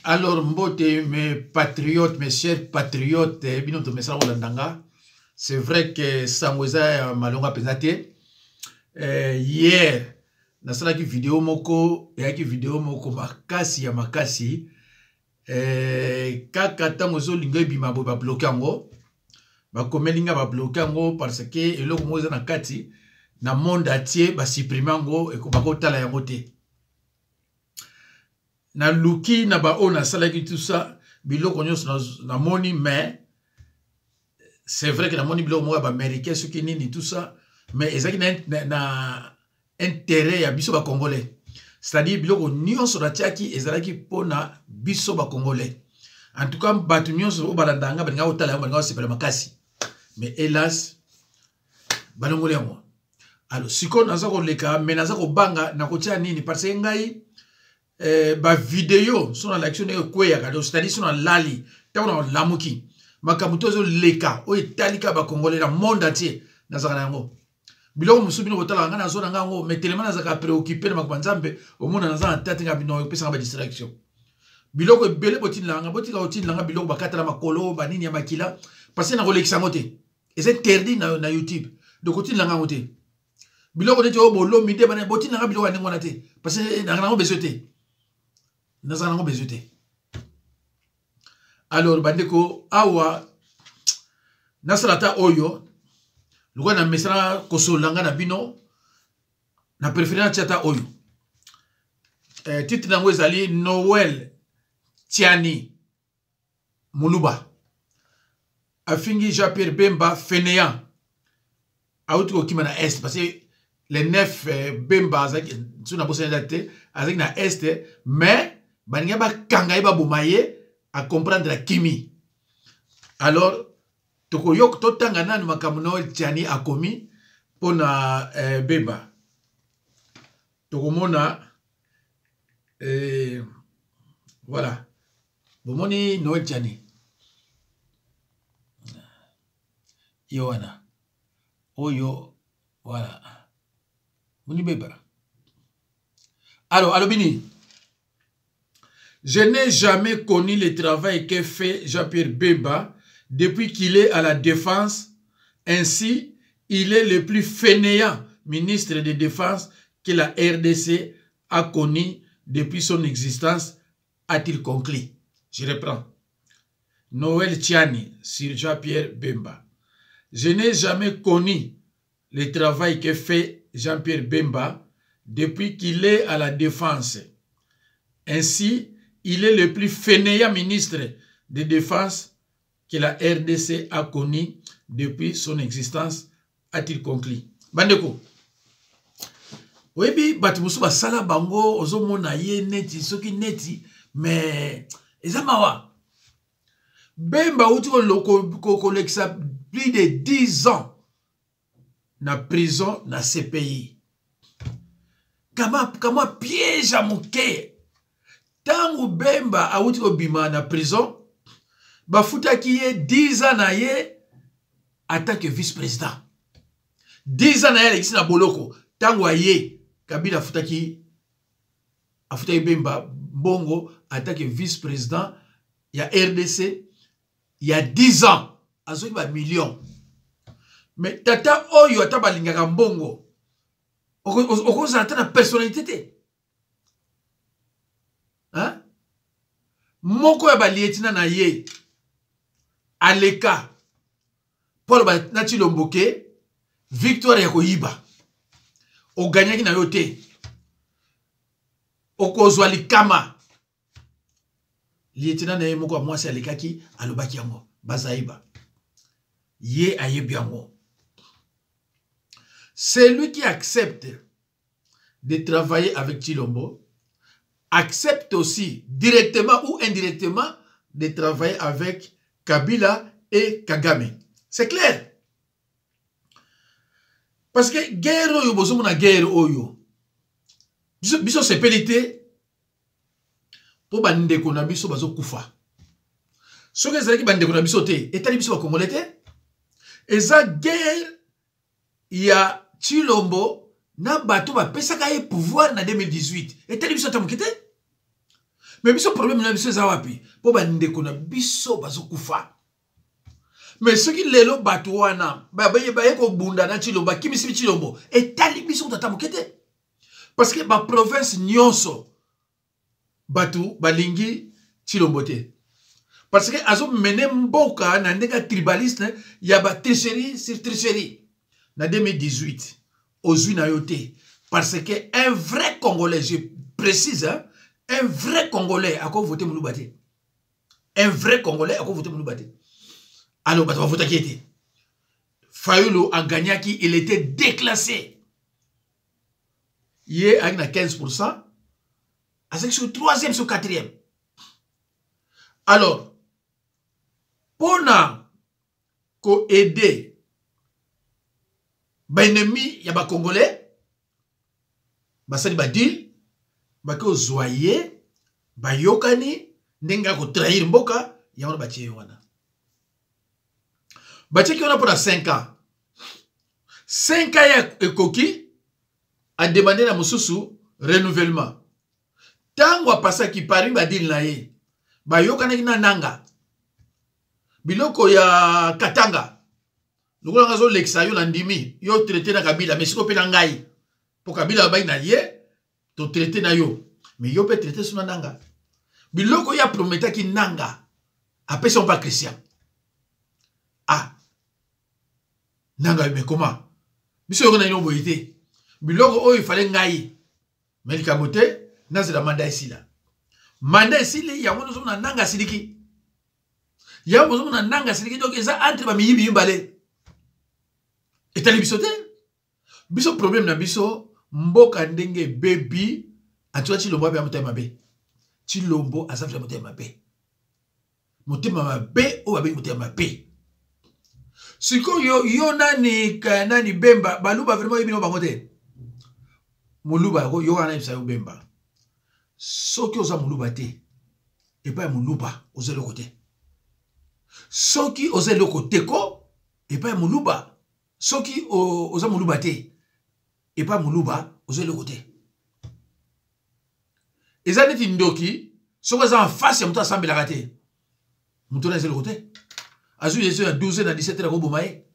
Alors, mbote, mes patriotes, mes chers patriotes, binoto mesa Olandanga, c'est vrai que Sangweza Malonga Penate, hier, nasala ki vidéo moko, et ki vidéo moko makasi ya makasi, kaka tango zo linga bima bo ba bloquer ngo, ba komelinga ba bloquer ngo parce que eloko moza na kati na monde atier ba supprimer ngo et ko ba ko tala yango te. Na luki na ba ona salaki tout ça biloko nyos na moni mais c'est vrai que na moni biloko mo ba américain ce qui nini tout ça mais ezaki na intérêt ya biso ba congolais, c'est-à-dire biloko nyos na tiaki ezalaki pona biso ba congolais. En tout cas batu nyos o balandanga balinga otala balinga sepela makasi mais hélas balongole yango. Alors siko naza ko leka mais naza ko banga na kotia nini parce que ngai ba vidéo sur l'action de Kweya, c'est-à-dire sur lali, tant on lamuki, makamuto zo leka, o italika ba congolais la monde entier, nazaka yango. Biloko musubino kotala ngana zo nango, mais tellement nazaka préoccupé na makanzambe, au monde nazaka tête nga bino pesa ba distraction. Biloko belé botin ka otin langa biloko bakata la makolo, ba nini ya makila, parce que na kolekisa ngote. Et c'est interdit na YouTube. Donc otin langa ngote. Biloko de jo bolo mide bana botin langa biloko na ngona te, parce que na ngo besoté. Nous avons besoin. Alors, bandeko, awa, nasalata oyo, luka na mesana kosolanga na bino, na préféré na tchata oyo. Titre nango ezali Noël Tiani Muluba. Afingi Jean-Pierre Bemba fainéant. Aouti ko kima na est, parce que les 9 Bemba, sous na bosse date, avec na est, mais Baniga ba kanga ba bumaye à comprendre la chimie. Alors, toko yok to tanga nanu makamuno tiani akomi pona beba. Toko mona voilà. Bomoni Noël tiani. Yoana. Oyo voilà. Moni beba. Alors, bini. Je n'ai jamais connu le travail que fait Jean-Pierre Bemba depuis qu'il est à la défense. Ainsi, il est le plus fainéant ministre de défense que la RDC a connu depuis son existence, a-t-il conclu. Je reprends. Noël Tiani sur Jean-Pierre Bemba. Je n'ai jamais connu le travail que fait Jean-Pierre Bemba depuis qu'il est à la défense. Ainsi, il est le plus fainéant ministre de défense que la RDC a connu depuis son existence, a-t-il conclu. Bandeko. Webi batimusu basala bango ozomona ye neti soki neti mais ezamawa. Bemba uti ko leksa plus de 10 ans na prison na CPI. Kama piège à mon cœur. Tangu Bemba auti obima na prison, bafuta ki ye 10 ans na ye en tant que vice-président. 10 ans na ye na boloko, tangu aye Kabila afuta ki Bemba bongo en tant que vice-président ya RDC il y a 10 ans, azoki ba million. Mais tata oyo ata balingaka mbongo. Okoza ata na personnalité te. Hein? Moko ya balietina na ye aleka Paul na Chilomboke victoire ya koyiba o ganyaki na yote okozwa likama lietina na ye moko ya mwasi alekaki alobaki yango bazaiba ye ayebi yango. Celui qui accepte de travailler avec Chilombo accepte aussi, directement ou indirectement, de travailler avec Kabila et Kagame. C'est clair. Parce que guerre oyo bozomo na guerre oyo. Biso sepelité po bandeko na biso bazo kufa. Soki ezalaki bandeko na biso te, etali biso ba Congolais te. Eza guerre ya Chilombo na bato ba pesaka ye pouvoir na 2018. Etali biso tamuki te. Mais biso problème na biso za wapi po ba ndeko na biso bazo kufa. Mais ce qui lelo bato wana ba ko bunda na Chilombo kimisi Chilombo etali biso tata mokete. Parce que ba province nyonso bato balingi Chilombo te. Parce que azo mené mboka na ndeka tribaliste ya ba tricherie sur tricherie. Na 2018 ozui na yote parce que un vrai Congolais, je précise, hein, un vrai Congolais a quoi voter Mouloubate. Un vrai Congolais a quoi voter Mouloubate. Alors, bah, tu vas voter qui était. Fayulu a gagné qui il était déclassé. Il est à 15%. Avec sur 3e, sur 4e. Alors, pour qu'on aide ba ennemi, il y a ba Congolais, ba sali ba deal, ba ko zoyer, ba yokani, ndenga ko trahir mboka, ya wana ba tie wana. Ba tie ki wana pour 5 ans. 5 ans ya ekoki a demandé na mususu renouvellement. Tango a passé ki pari ba deal na ye. Ba yokani na nanga. Biloko ya Katanga. Nous avons l'exa yo landimi yo traité na Kabila mais siko pe na ngai pour Kabila ba na ye to traité na yo mais yo peut traiter sur nanga biloko ya prometa ki nanga après son pas Christian ah nanga mais comment biso yo na yo boyité biloko o il fallait ngai mais li kabote na c'est la mandat ici là ya ngono zo na nanga siliki ya ngono zo na nanga siliki donc ça entre ba miyibi mbale. Et t'as bisoté? Biso problème na biso mboka ndenge baby atua Chilombo ba motema be. Chilombo asafia motema be. Motema be o ba motema be. Siko yo nani Bemba baluba vraiment yebino bango te. Muluba yo wana bisa yo Bemba. Soki oza muluba te. Et pas muluba oza le côté. Soki oza le côté ko et pas muluba. Soki oza muluba te et pas muluba oza le côté. Ezali tindoki soki oza en face ya muto asambelaka te. Muto na le côté. Azu yeso ya 12 na 17 na ko bomaye.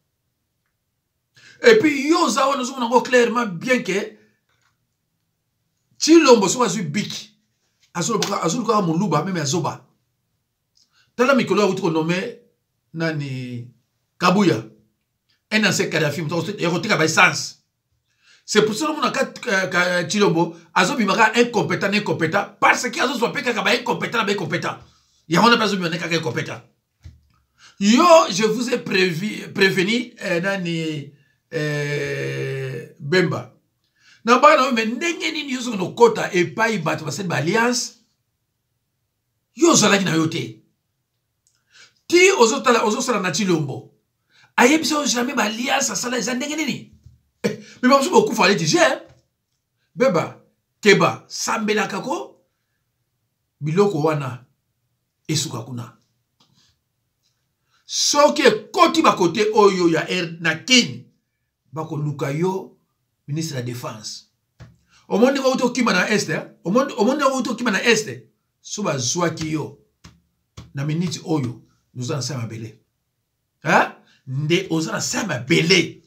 Et puis yo za wana zo na clairement bien que Chilombo so azu bik. Azu ko muluba même azoba. Tala mikolo ya utiko nommé nani Kabuya. Un ancien Kadhafi, c'est pour ça que Chilombo a incompétent parce qu'il a incompétent. Il y a un incompétent. Yo, je vous ai prévenu nani Bemba. Na ba mais ndenge nini yo no kota et pas y battre cette alliance. Yo zala na yote. Ti ozosala na Chilombo. Aye biso jamais ba alliance sala za ndenge nini. Mais ba beaucoup fallait dire Beba keba sambela kako biloko wana esuka kuna. Soki koti ba côté oyo ya na kin bako luka yo ministre de la défense. Au monde ko to kima na est, au monde ko to kima na est. So ba zwaki yo na minute oyo nous en sommes belé. Hein? Nde ozana sama belé.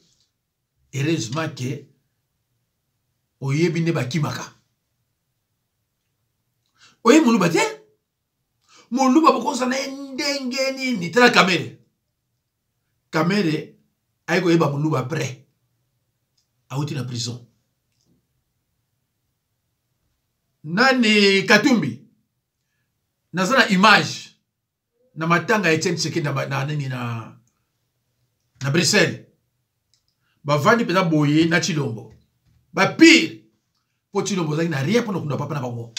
Heureusement que oyebi ne bakimaka. Oye muluba te? Muluba boko sana ndenge nini tala kamere. Kamere ayiko yeba muluba après. Auti na prison. Nani Katumbi. Nazana image na matanga Etienne Tshisekedi na Bruxelles. Ba vandi peza boye na Chilombo. Ba pire po Chilombo zaki na rien pour nous papa na bango.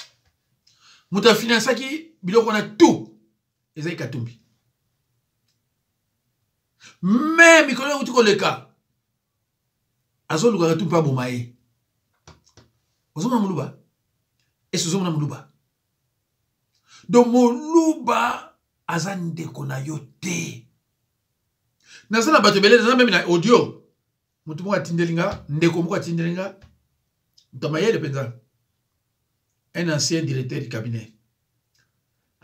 Muta finança ki biloko na tout. Ezaki Katumbi. Même mikolo utiko leka. Azo luka Katumbi pa bomaye. Ozoma muluba. Est-ce ozoma muluba? Donc muluba azande kona yote. Nazana bato belé nazana même na audio. Mutu moko atindelinga, ndeko moko atindelinga. Mutamayele penza. Un ancien directeur du cabinet.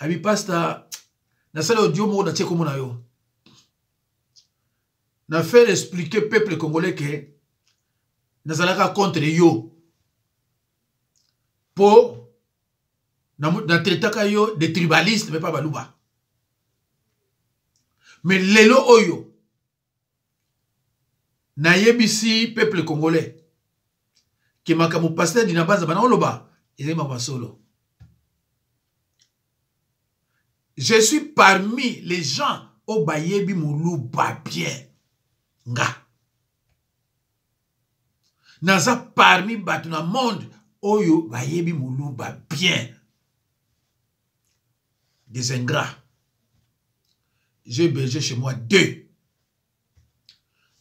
Abi pasta na sala audio mo na tcheko mona yo. Na faire expliquer peuple congolais que na zalaka contre yo. Po na traitaka yo de tribaliste mais pas baluba. Mais lelo oyo na yebisi peuple congolais que makamu pasteur dina baza bana oloba ezema basolo. Je suis parmi les gens au bayebi muluba bien nga. Naza parmi batu na monde oyo bayebi muluba bien. Des ingrats. J'ai hébergé chez moi 2.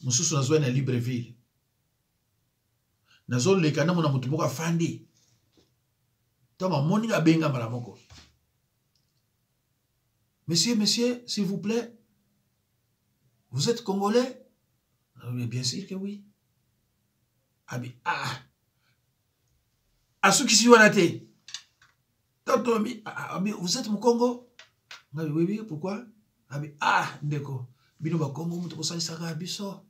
Moussous nazo na Libreville. Nazo le kana mona mutu moko afandi. Tama moni ga benga malamoko. Monsieur, s'il vous plaît, vous êtes congolais? Bien sûr que oui. À ceux qui s'y wanate. Tantôt, vous êtes mon Congo? Oui, pourquoi? Ndeko. Bino ba Congo, mutu kosali saka biso.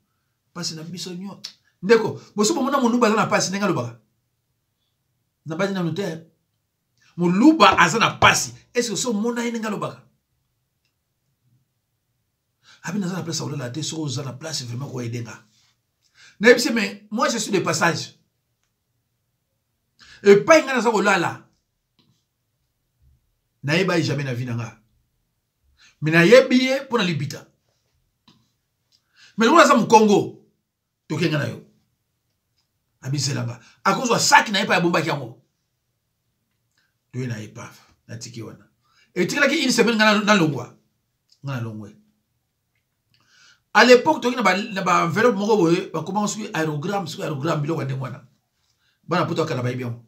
Pasi na biso nyo. Ndeko, boso mona muluba na pasi nenga lobaka. Na badi na notaire. Muluba azana pasi. Est-ce que so mona nenga lobaka? Abi na la place à la tête, sur la place vraiment quoi aider là. Mais moi je suis de passage. Et pas ingana za là. Na yeba jamais na vie nanga. Mais na yebiye pour na libita. Mais on a ça mu Congo. To kenga na yo. Abi selanga. À cause de ça qui na pas bomba kiango. To na yepa na tiki wana. Et tikala ki une semaine na longwa. Na longwe. À l'époque, tu as ba enveloppe moko boye, ba comment sur aérogramme bilo wande mwana. Bana poto kala ba bien.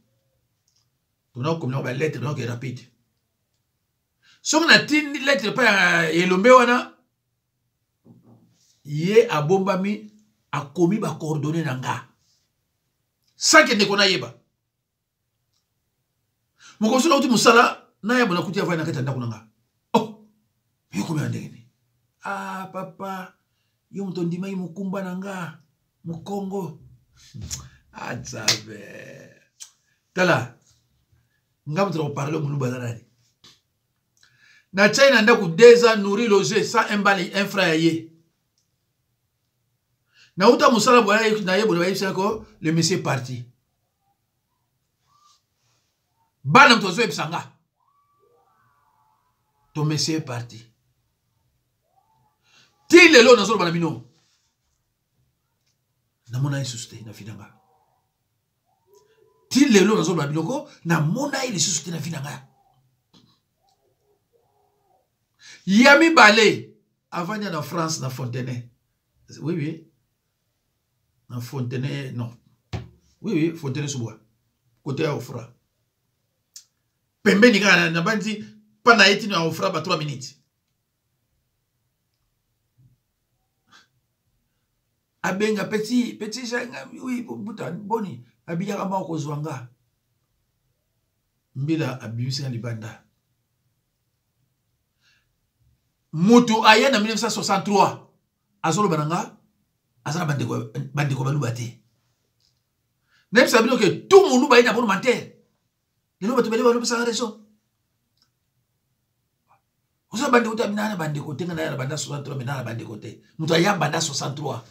Tu n'as comme ba lettre donc rapide. So na tin lettre pa elombe wana ye abombami akomi ba coordonner nanga. Sans que ne kona yeba. Moko so na uti musala na yeba na kuti avana kata ndako nanga. Oh. Yoko me andeni. Papa yo mtondima yi mukumba nanga mukongo atsabe tala ngam tro parler muluba nani na China ndaku 2 ans nourri loger sans embali un frère yé na uta musala boya na yebo ba yisa ko le monsieur parti bana mtozo ebsanga to monsieur parti. Ti lelo na zolo banamino. Na mona isuste na finanga. Ti lelo na zolo banamino na mona isuste na finanga. Yami balé avant na France na Fontenay. Oui. Na Fontenay non. Oui, Fontenay Soubois. Côté à Ofra. Pembe ni kana na bandi pana yeti na Ofra ba 3 minutes. Abenga petit janga oui buta boni abiya kama ko zwanga mbila abimisi na libanda mutu aya na 1963 azolo bananga azana bandeko balubate nem sabino que tout monde ba ina pour mentir lelo batu bele balu sa raison osa bandeko tabina na bandeko tenga na banda 63 mena na bandeko te mutu aya banda 63.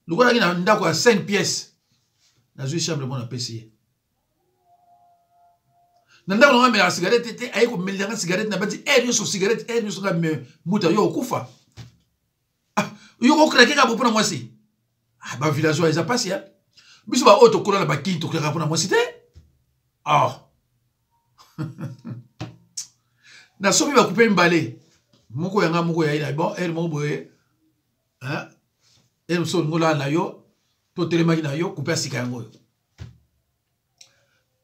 Le gars qui a 5 pièces. Dans une chambre, on a PC. Nanda on a mis la cigarette, aïe comme mille la cigarette, n'a pas dit, sur cigarette, sur la mouta yo kufa. Yo ko craquer ka pour moi si. Ba villageois ils a passé hein. Biso ba auto kola ba kinto craquer pour moi cité. Na sobi ba couper mbalé. Moko yanga moko ya ina bon, elle mo boye. Hein? Elle so ngola na yo to telemaki na yo couper sika yango.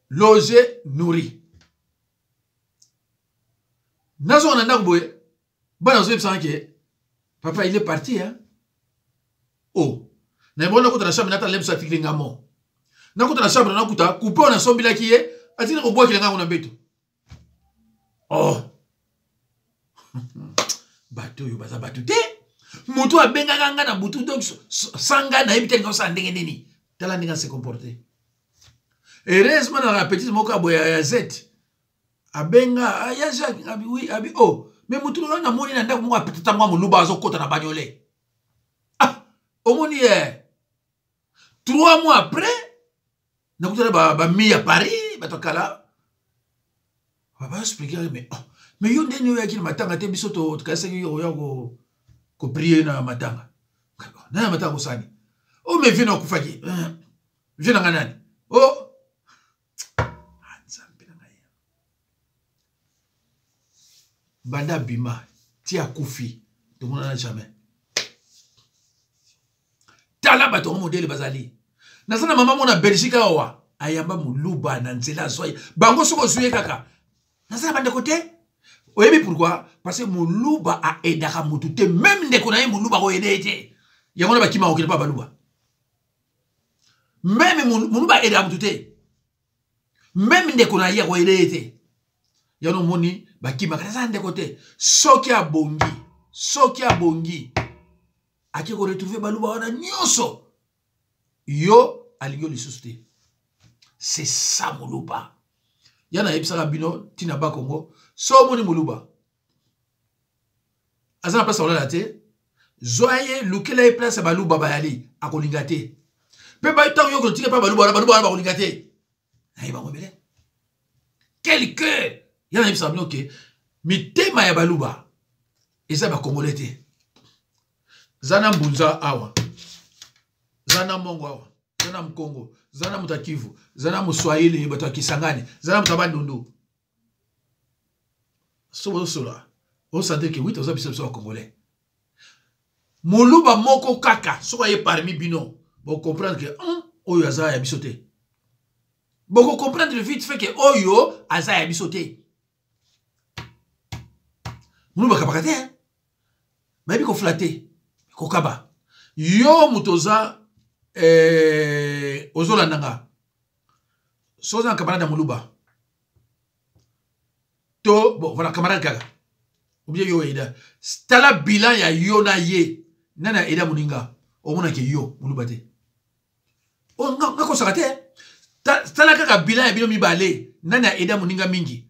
Loger, nourri. Nazo on a boye. Bana zo epsan ke papa il est parti hein. Oh. Na mbona ko na chambre nata lemsa fikri ngamo. Na ko na chambre na kuta couper on a sombila ki ye atina ko boki nga ngona beto oh bato yo baza bato te mutu abenga nga na butu donc sanga na ebite nga sa ndenge nini tala ndinga se comporter heureusement na petite moka boya ya Z abenga ya Jacques abi oui abi oh mais mutu na moni na ndako mo apetita mwa muluba azokota na bagnole ah omoni 3 mois après na kutana ba mi à Paris batokala baba expliquer mais yo ndeni yo yakini matanga te biso to tukase yo ko prier na matanga na matanga usani o me vino kufaki vino nganani oh nzambe na ngai banda bima ti akufi to mona jamais tala bato modele bazali nasana mama mona Belgique awa ayamba muluba na nzela soye bango soko suye kaka nasana bande côté oyebi pourquoi parce que muluba a aidaka mutu te même ndeko na ye muluba ko aider te yango na bakima okile pa baluba même muluba aidaka mutu te même ndeko na ye ko aider te yano moni bakima kana ndeko te soki abongi aki ko retrouver baluba wana nyonso yo alingo lisusu te c'est ça muluba yana yebisaka bino tina ba Congo so moni muluba azana place olala te zoye lukela e place baluba bayali akolinga te pe ba tango yo ko tika pa baluba ba kolinga te ayi ba ngobele quelque yana yebisaka bino ke mitema ya baluba eza ba Congolais te zana mbunza awa zana mongo awa zana mkongo zana mutakivu zana muswahili bato kisangani zana mutabandundu so sola on sentait que oui toza biso biso congolais muluba moko kaka soko ye parmi bino bo comprendre que oyo aza ya biso te bo comprendre vite fait que oyo aza ya biso te muluba kapaka te mais bi ko flatter ko kaba yo mutoza ozolandanga soza camarade ya muluba to bon voilà camarade kaka ou bien yo eda tala bilan ya yo na ye nana eda muninga omona ke yo muluba te o ngako sakate tala kaka bilan ya bino mibale nana eda muninga mingi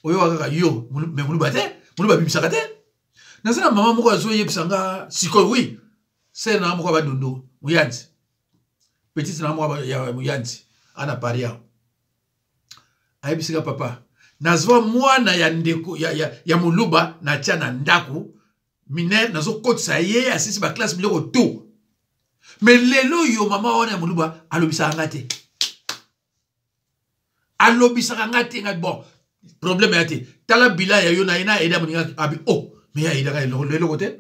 oyo kaka yo me muluba te muluba bibisaka te nazana mama moko azo yebisanga siko oui c'est na moko ba dondo muyanzi petite na moko ya muyanzi ana paria ayebisika papa nazwa mwana ya ndeko ya muluba na tia na ndaku miner nazo kotisa ye asisi ba classe biloko to mais lelo yo mama wana ya muluba alobisaka ngate alobisaka ngate ngat bon problème ya te tala bila ya yo na ina eda muninga abi oh mais ya ida lelo kote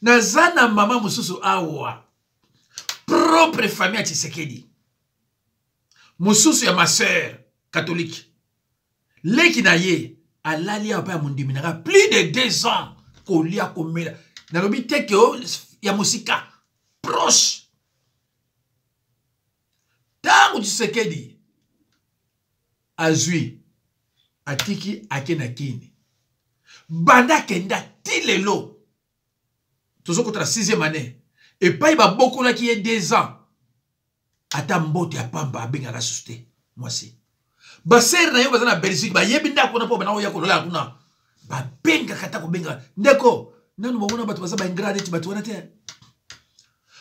nazana mama mususu awa propre famille ya Tshisekedi mususu ya ma sœur catholique leki na ye alali apa ya mundimi naka plus de 2 ans kolia komela nalobi teke ya musika proche tangu Tshisekedi azwi atiki ake na kini banda kenda tilelo tozo kotala 6e année et pa iba boko na ki 2 ans ata mbote apamba abenga la susté moi si ba ser na yo bazana Belgique ba yebi ndako na po bana oya kolola kuna ba benga kata ko benga ndeko nanu mona bato bazaba ingrade ti bato wana te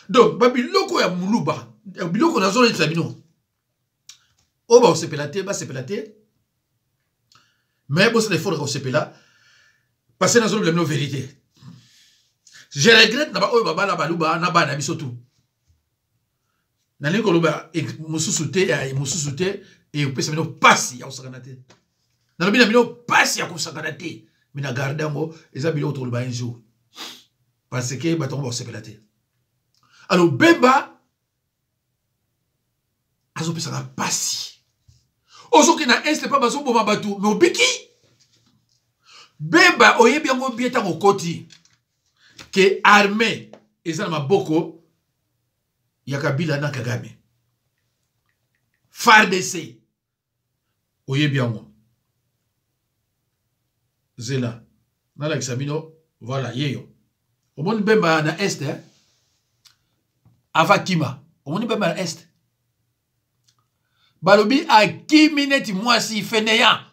donc ba biloko ya muluba biloko na zone ya bino o ba sepelate ba sepelate mais bon c'est l'effort ko sepela parce que na zone la vérité je regrette na ba oyo baba la baluba na bana biso tout na liko loba mususu te et on peut se mettre passi ya osakana te na lobi na bino passi ya kosakana te mina garde ngo eza bilo to loba un jour parce que baton ba sepelate alors bemba azo pesaka passi ozoki na est pas bazo boma batu mais obiki bemba oyebi ngo bieta ngo koti que armée eza na maboko ya Kabila na Kagame FARDC Oyebiango. Zela. Nala Xabino, voilà, yeyo. Au monde bemba na est, hein? Avakima. Au monde bemba na est. Balobi a kimineti mwasi feneya.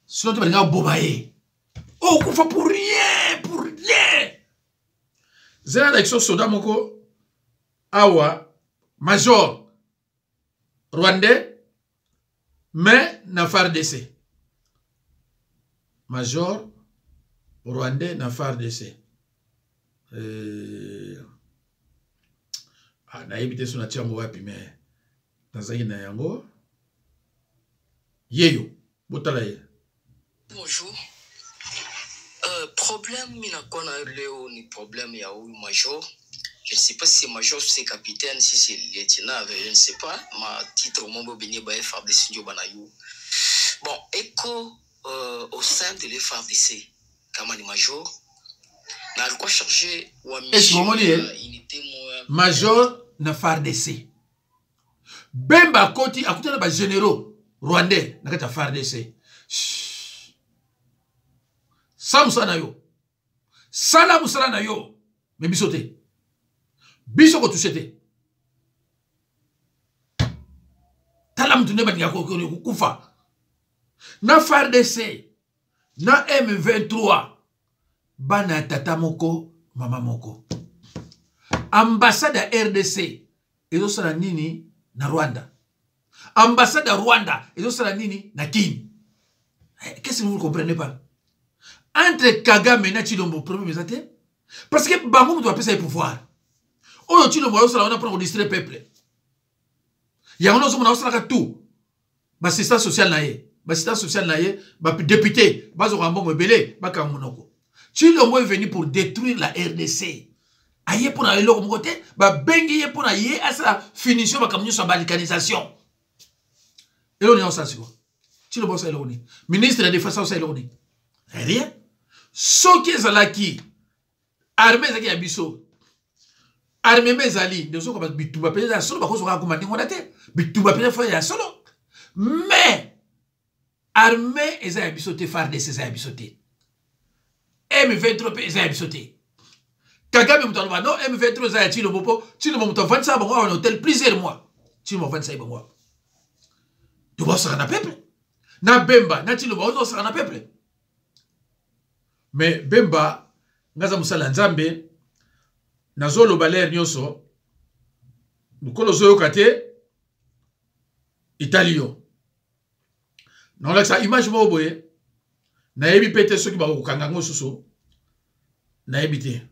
Sinon tu vas dire bobaye. Oh, qu'on fait pour rien, pour rien. Zela d'action soda moko awa major rwandais mais na FARDC. Major rwandais na FARDC. Na ebite so na tiango wapi mais nazaki na yango yeyo botala ye. Bonjour. Problème minakona leo ni problème ya huyu major. Je ne sais pas si c'est major, si c'est capitaine, si c'est lieutenant, je ne sais pas. Ma titre au monde béni ba FARDC ndio banayu. Bon, écho au sein de l'FARDC, kama ni major. Na alikuwa chargé wa mission unité major na FARDC. Bemba koti akutana ba généraux rwandais na kata FARDC. Samsana yo. Sala musala na yo. Me bisote. Biso ko touchete. Talam tunde ba ngako kufa. Na FARDC na M23 bana tata moko mama moko. Ambassade RDC ezo sala nini na Rwanda. Ambassade Rwanda ezo sala nini na Kini. Qu'est-ce que vous ne comprenez pas? Entre Kagame et Chilombo, premier ministre, parce que Bango doit passer le pouvoir. Oh, Chilombo, on a pris distraire le peuple. Il y a un autre tout. Assistant social naïe, assistant social naïe, député, Bazorambon Mebele, Bakamonoko. Chilombo est venu pour détruire la RDC. Aïe pour aller l'autre côté, bengi pour aller à sa finition, comme sa balkanisation. Et l'on est en sens. Chilombo, c'est l'oni. Ministre de la Défense, c'est l'oni. Rien. Soki ezalaki armée ezaki ya biso armée mezali ndezo ko bituba pele ya solo bakozo ka komandi ngona te bituba pele fa ya solo mais armée eza ya biso te FARDC eza ya biso te M23 eza ya biso te Kagame mutaloba non M23 eza ya Chilombo po Chilombo mutavandi sa bango en hôtel plusieurs mois Chilombo vandi sa bango to bossa na peuple na Bemba na Chilombo bossa na peuple. Mais Bemba, ngaza musala nzambe, nazolo baler nyoso, nukolo zoyo kate, Italio. Na on sa image mo boye, na yebi pete soki ba kokanga ngo suso, na yebi te.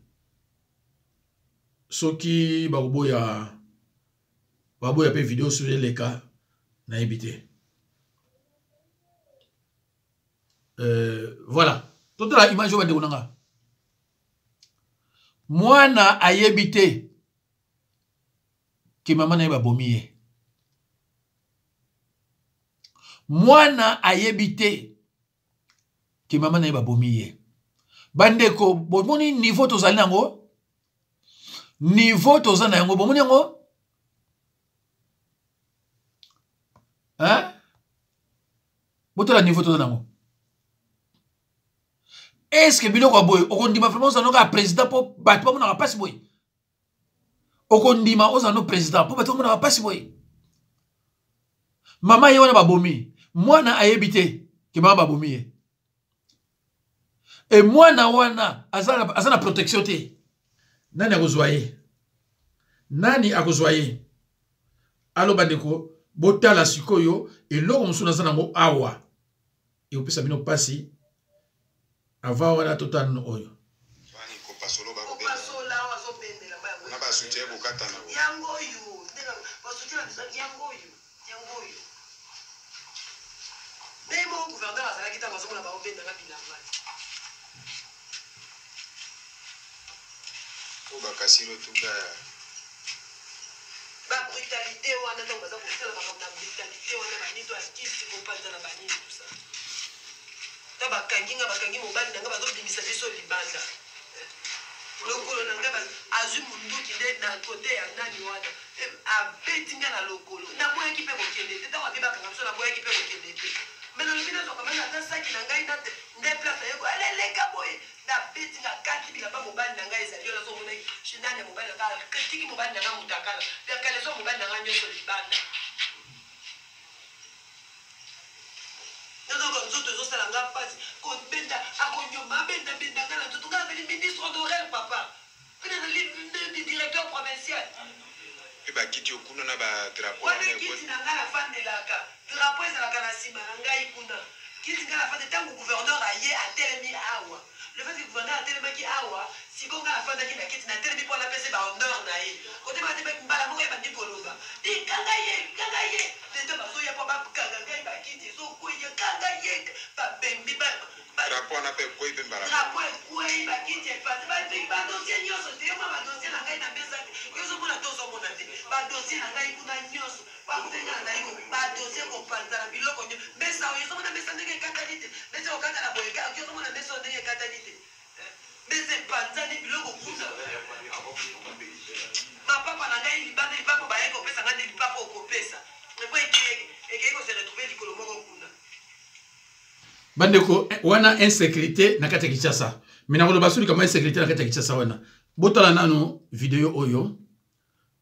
Soki ba boya pe vidéo sur les cas, na yebi te. Voilà. Toute la image de Unanga. Mwana ayebite ki mama na yeba bomiye. Mwana ayebite ki mama na yeba bomiye. Bandeko, bomoni niveau tozali nango? Niveau tozali nango, bomoni nango? Hein? Botola niveau tozali nango. Est-ce que biloko boy okondima vraiment oza président po bato ba mona passe boy okondima oza no président po bato mona passe boy mama ye wana babomi mwana ayebite ke mama babomi ye et mwana wana azana protection te nani akozwaye alo bandeko botala sikoyo eloko musuna zana ngo awa e opesa bino pasi avant wana total no oyo fani ko pasolo ba ko be pasola wazo bendela ba na ba sutie bokata na yango yu ndeka ba sutie yango yu même au gouverneur azala kita mazo na ba obenda na bilamba o ba kasiro tuka ba brutalité wana donc baza ko sala ba brutalité wana ba nito askisi ko panza na ba nini tout ça. Bakangi mobali nanga bazobimisa biso libanda lokolo na ngai azwi munduki nde na kote ya nani wana abeti nga na lokolo naboyaki mpe kokende te ntango abibakanga biso naboyaki mpe kokende te me nalobi nazwaka mani ata saki na ngai nde place ayeko aleleka boye nabeti nga kati bilamba mobali na ngai ezali oyo nazomonaki nani ya mobali na ngai tiki mobali na ngai mutakala perkaleso mobali na ngai nyonso libanda nazoko nzoto ezosala nga mpasi kobenda akonyoma abendabenda nga na nzoto nga nazali ministre d'horaire papa mpe nazali directeur provincial bakiti okuna na badrapo wana kiti na ngai nafandelaka drapo ezalaka na nsima na ngai kuna kiti ngai nafande ntango gouverneur aye atelemi awa le fait que gouverneur atelemaki awa siko ngai nafandaki na kiti natelemi mpo napese bahonneur na ye kotema te mbala moko yebandi koloba kanga ye leta bazoya mpo bakanga ngai bakiti ezokweye kanga ye babembi drapo wana mpe ekwei mpe mbala drapo ekwei bakiti epase badosie nyonso te yoma badosie na ngai na mesa te oyozomona te ozomona te badosie na ngai kuna nyonso bakutenga na ngai badosie kopanza na biloko nyonso mesa oyo ezomona mesa ndenge ekatani te mesa okata na boye ozomona mesa oyo ndenge ekatani te mesa epanzani biloko kuna mapapa na ngai libanda lipapo baye kopesa ngai nde lipapo okopesa epo ekei kose retrouve likolo moko kuna bandeko wana insécurité na kati ya Kinshasa mina koloba suli kama insécurité na kati ya Kinshasa wana botala nano video oyo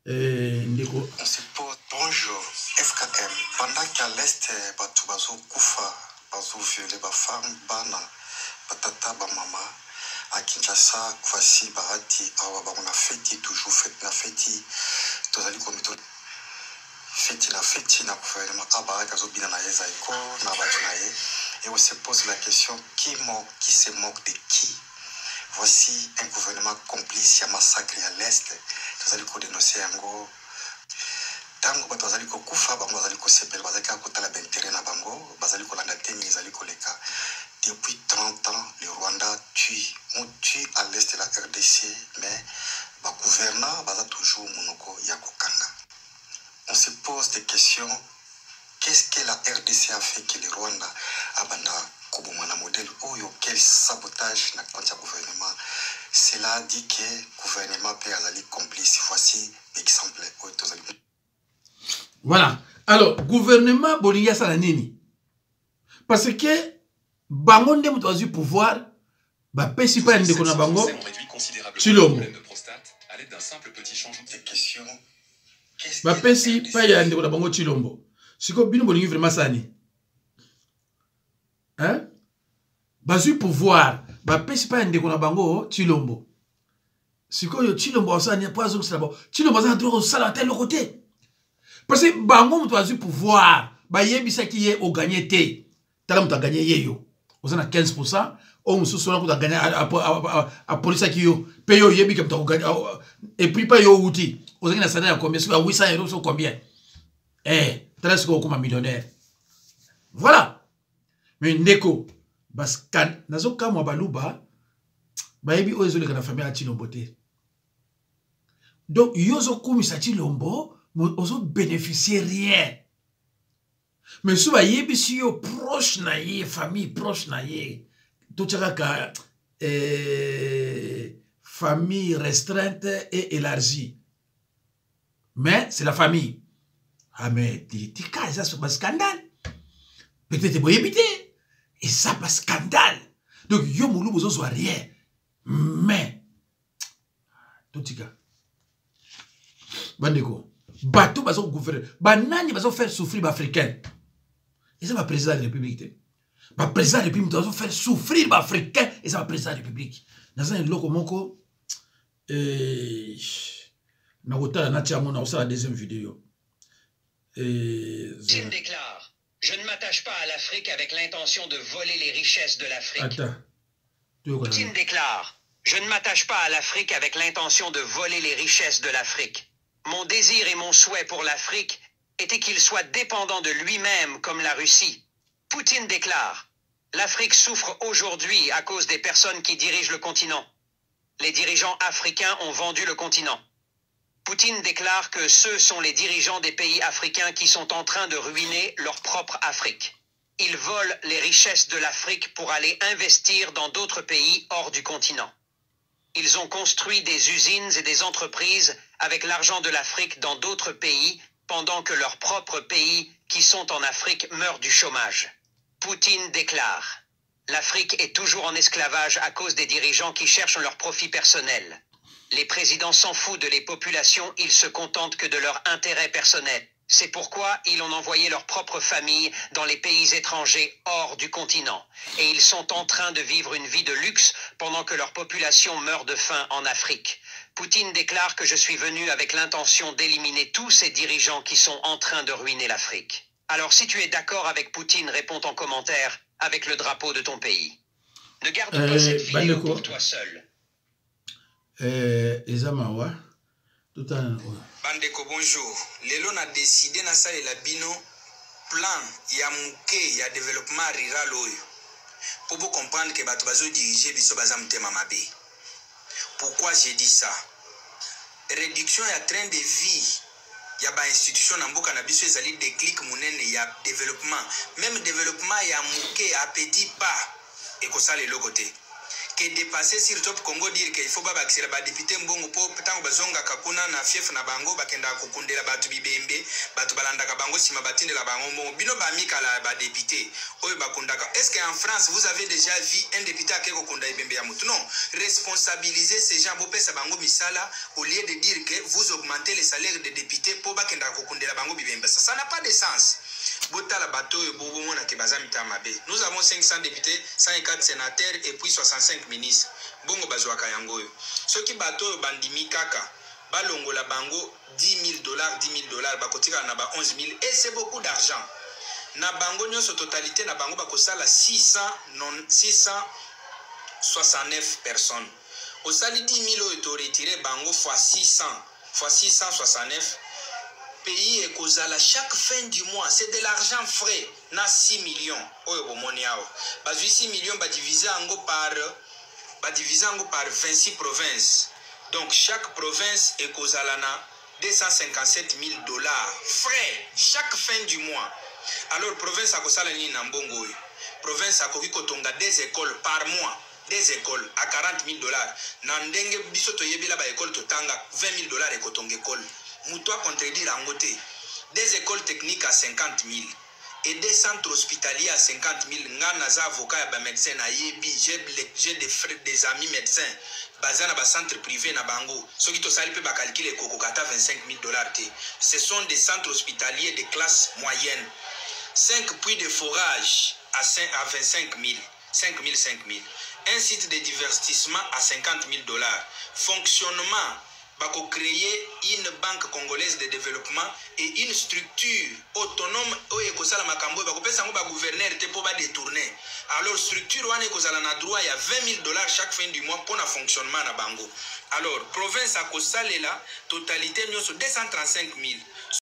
ndeko on se pose bonjour FKM pendant qu'à l'est batu bazo kufa bazo violer ba femme bana batata ba mama à Kinshasa voici bahati awa ba on a fêté toujours fête na fêté tozali komito fêté na gouvernement abaraka zo bina na yeza iko na batu na ye. Et on se pose la question, qui se moque de qui? Voici un gouvernement complice, il y a massacre à l'Est. Nous allons dénoncer un go. Tango bato bazali ko kufa bango bazali ko sepela bazali ka kotala bentere na bango bazali ko landa teni bazali ko leka. Depuis 30 ans, le Rwanda on tue à l'Est de la RDC, mais ba gouvernant baza toujours monoko ya kokanga. On se pose des questions. Qu'est-ce que la RDC a fait que le Rwanda a banda kobomana modèle oyo quel sabotage na kancha gouvernement? Cela dit que gouvernement peut azali complice. Voici l'exemple oyo tozali. Voilà. Alors gouvernement bolinga sala nini? Parce que bango nde mutu azu pouvoir ba pesi pa ndeko na bango Chilombo. Ba pesi pa ya ndeko na bango Chilombo. Siko bino bolingi vraiment sani. Hein? Bazu pouvoir, ba pesi pa ndeko na bango Chilombo. Siko yo Chilombo osani poazo kusala. Chilombo za droit osala tel côté. Parce que bango mutu azu pouvoir, ba yebisa ki ye o gagner te. Tala mutu gagner yeyo. Osana 15%, o mususu na kuta gagner a police ki yo. Pe yo yebi ke mutu gagner et puis pas yo outi. Osaki na salaire combien? Sur 800 euros sur combien? Presque comme millionnaire. Voilà. Mais ndeko baskan nazo kamwa baluba bayebi oezole kana famille a Chilombo te. Donc yozo kumisa Chilombo ozo bénéficier rien. Mais si bayebi si yo proche na ye famille proche na ye to tchaka famille restreinte et élargie. Mais c'est la famille. Ah mais tu cas ça c'est un scandale. Peut-être vous éviter. Et ça pas scandale. Donc yo moulou besoin soit rien. Mais tout tika. Bandeko. Bateau bazo gouverner. Banani bazo faire souffrir l'Africain. Et ça va président de la République. Ba président de la République bazo faire souffrir l'Africain et ça va président de la République. Dans un loko moko na kota na tia mona la deuxième vidéo. Poutine déclare: je ne m'attache pas à l'Afrique avec l'intention de voler les richesses de l'Afrique. Poutine déclare: je ne m'attache pas à l'Afrique avec l'intention de voler les richesses de l'Afrique. Mon désir et mon souhait pour l'Afrique était qu'il soit dépendant de lui-même comme la Russie. Poutine déclare: l'Afrique souffre aujourd'hui à cause des personnes qui dirigent le continent. Les dirigeants africains ont vendu le continent. Poutine déclare que ceux sont les dirigeants des pays africains qui sont en train de ruiner leur propre Afrique. Ils volent les richesses de l'Afrique pour aller investir dans d'autres pays hors du continent. Ils ont construit des usines et des entreprises avec l'argent de l'Afrique dans d'autres pays, pendant que leurs propres pays qui sont en Afrique meurent du chômage. Poutine déclare: l'Afrique est toujours en esclavage à cause des dirigeants qui cherchent leur profit personnel. Les présidents s'en foutent de les populations, ils se contentent que de leur intérêt personnel. C'est pourquoi ils ont envoyé leurs propres familles dans les pays étrangers hors du continent. Et ils sont en train de vivre une vie de luxe pendant que leur population meurt de faim en Afrique. Poutine déclare que je suis venu avec l'intention d'éliminer tous ces dirigeants qui sont en train de ruiner l'Afrique. Alors si tu es d'accord avec Poutine, réponds en commentaire avec le drapeau de ton pays. Ne garde pas cette vidéo pour toi seul. Ezamawa. Tout un... Bandeko bonjour. Lelo na décidé na salela bino plan ya muke ya développement rural oyo. Pour vous comprendre que bato bazo diriger biso baza mutema mabe. Pourquoi j'ai dit ça? Réduction ya train de vie ya ba institution na mboka na biso ezali déclic munene ya développement. Même développement ya muke à petit pas et ko ça le côté. Que dépasser sur top Congo dire qu'il faut pas baxer ba député mbongo po tango bazonga kakuna na fief na bango bakenda kokundela batu bibembe batu balanda ka bango sima batinde la bango mbongo bino ba mikala ba député oyo bakundaka. Est-ce qu'en France vous avez déjà vu un député qui kokunda ibembe ya mutu? Non, responsabiliser ces gens bo pesa bango misala au lieu de dire que vous augmentez les salaires des députés po bakenda kokundela bango bibembe. Ça n'a pas de sens. Botala bato e bobo mona ke bazami tamabe. Nous avons 500 députés, 104 sénateurs et puis 65 ministres. Bongo bazwaka yango yo. Soki bato bandimi kaka balongola bango $10,000 bakotika na ba 11,000 et c'est beaucoup d'argent. Na bango nyonso totalité na bango bakosala 669 personnes. Osali 10,000 oyo to retirer bango fois 669 pays et kozala chaque fin du mois, c'est de l'argent frais na 6 millions. Oyo bomoni awa. Bazui 6 millions ba diviser ango par 26 provinces. Donc chaque province est kozala na $257,000 frais chaque fin du mois. Alors province a kosala ni na mbongo oyo. Province a koki kotonga 2 écoles par mois. 2 écoles à $40,000. Na ndenge biso to yebila ba école totanga $20,000 et kotonga école. Moutoua contredire en côté. Des écoles techniques à 50,000 et des centres hospitaliers à 50,000. Nganaza avocat et médecin à Yebi. J'ai des frères, des amis médecins. Bazana ba centre privé na bango. Ceux qui te salent peut calculer kokokata $25,000. Ce sont des centres hospitaliers de classe moyenne. 5 puits de forage à 25,000. 5,000. Un site de divertissement à $50,000. Fonctionnement. Bako créer une banque congolaise de développement et une structure autonome oye kozala makambo bako pesa ngo ba gouverneur te po ba détourner. Alors structure wane kozala na droit ya $20,000 chaque fin du mois pour na fonctionnement na bango. Alors province a kosalela totalité nyonso 235,000.